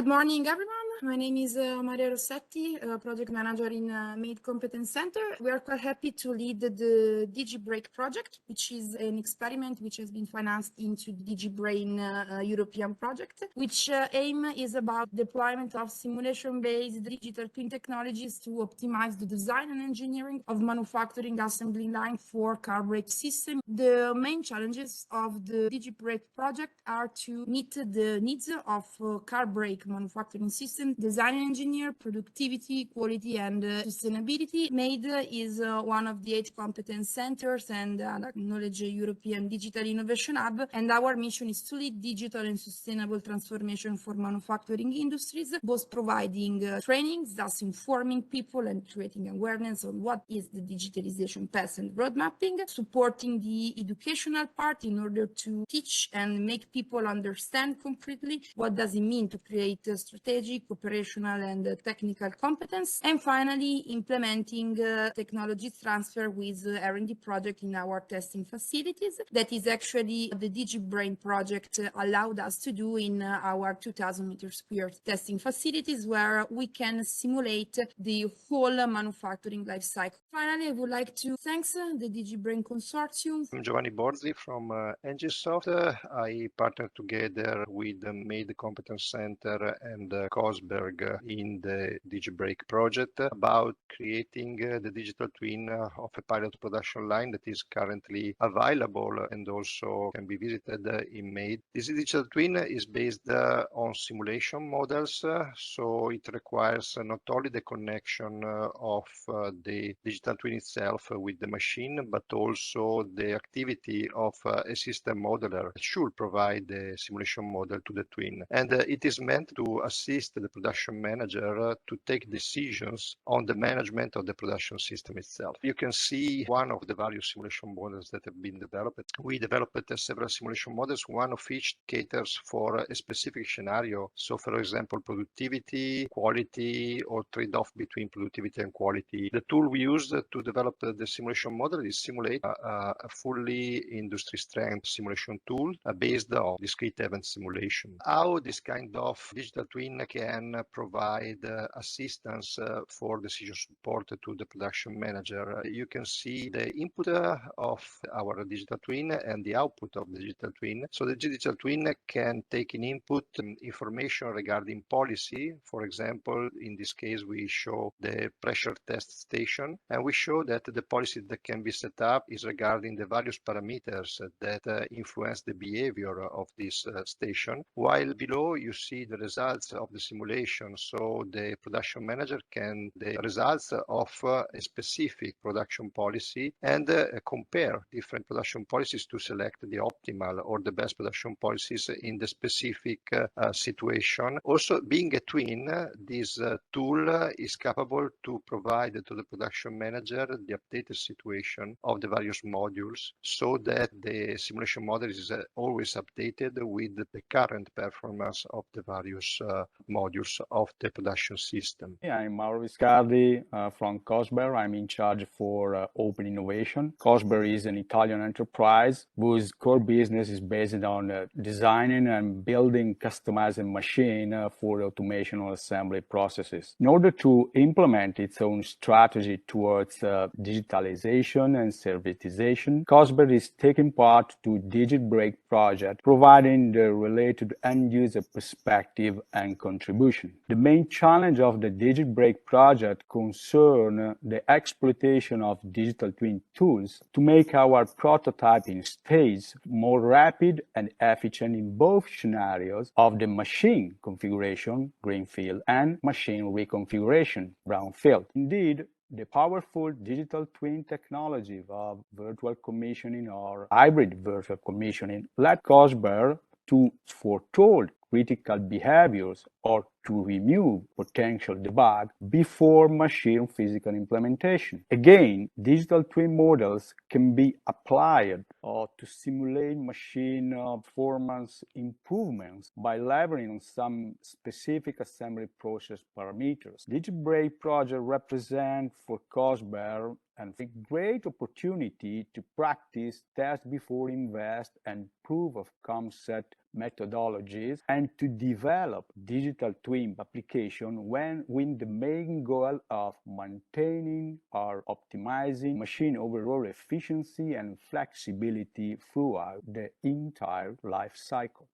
Good morning, everyone. My name is Maria Rossetti, project manager in MADE Competence Center. We are quite happy to lead the DigiTBrake project, which is an experiment which has been financed into the DigiTBrain European project, which aim is about deployment of simulation-based digital twin technologies to optimize the design and engineering of manufacturing assembly line for car brake system. The main challenges of the DigiTBrake project are to meet the needs of car brake manufacturing system, design and engineer, productivity, quality, and sustainability. MADE is one of the 8 competence centers and acknowledged European Digital Innovation Hub, and our mission is to lead digital and sustainable transformation for manufacturing industries, both providing trainings, thus informing people and creating awareness on what is the digitalization path and road mapping, supporting the educational part in order to teach and make people understand concretely what does it mean to create a strategic, operational, and technical competence, and finally implementing technology transfer with R&D project in our testing facilities. That is actually the DigiTBrain project allowed us to do in our 2,000 meters squared testing facilities, where we can simulate the whole manufacturing life cycle. Finally, I would like to thank the DigiTBrain consortium. I'm Giovanni Borzi from Engilsoft. I partnered together with the MADE Competence Center and COSBAR in the DigiTBrake project about creating the digital twin of a pilot production line that is currently available and also can be visited in MADE. This digital twin is based on simulation models, so it requires not only the connection of the digital twin itself with the machine, but also the activity of a system modeler that should provide the simulation model to the twin. And it is meant to assist the production manager to take decisions on the management of the production system itself. You can see one of the various simulation models that have been developed. We developed several simulation models, one of which caters for a specific scenario. So, for example, productivity, quality, or trade-off between productivity and quality. The tool we used to develop the simulation model is Simulate, a fully industry strength simulation tool based on discrete event simulation. How this kind of digital twin can provide assistance for decision support to the production manager. You can see the input of our digital twin and the output of the digital twin. So the digital twin can take in input information regarding policy. For example, in this case, we show the pressure test station, and we show that the policy that can be set up is regarding the various parameters that influence the behavior of this station, while below you see the results of the simulation. So the production manager can the results of a specific production policy and compare different production policies to select the optimal or the best production policies in the specific situation. Also, being a twin, this tool is capable to provide to the production manager the updated situation of the various modules, so that the simulation model is always updated with the current performance of the various modules of the production system. I'm Mauro Viscardi from COSBAR. I'm in charge for open innovation. COSBAR is an Italian enterprise whose core business is based on designing and building customized machine for automation or assembly processes. In order to implement its own strategy towards digitalization and servitization, COSBAR is taking part to DIGITBreak project, providing the related end-user perspective and contribution. The main challenge of the DIGITBreak project concern the exploitation of digital twin tools to make our prototyping stage more rapid and efficient in both scenarios of the machine configuration, greenfield, and machine reconfiguration, brownfield. Indeed, the powerful digital twin technology of virtual commissioning or hybrid virtual commissioning led COSBAR to foretold critical behaviors or to remove potential debug before machine physical implementation. Again, digital twin models can be applied to simulate machine performance improvements by leveraging on some specific assembly process parameters. DigiTBrake project represents for COSBAR and a great opportunity to practice, test before invest, and proof of concept methodologies and to develop digital twin application with the main goal of maintaining or optimizing machine overall efficiency and flexibility throughout the entire life cycle.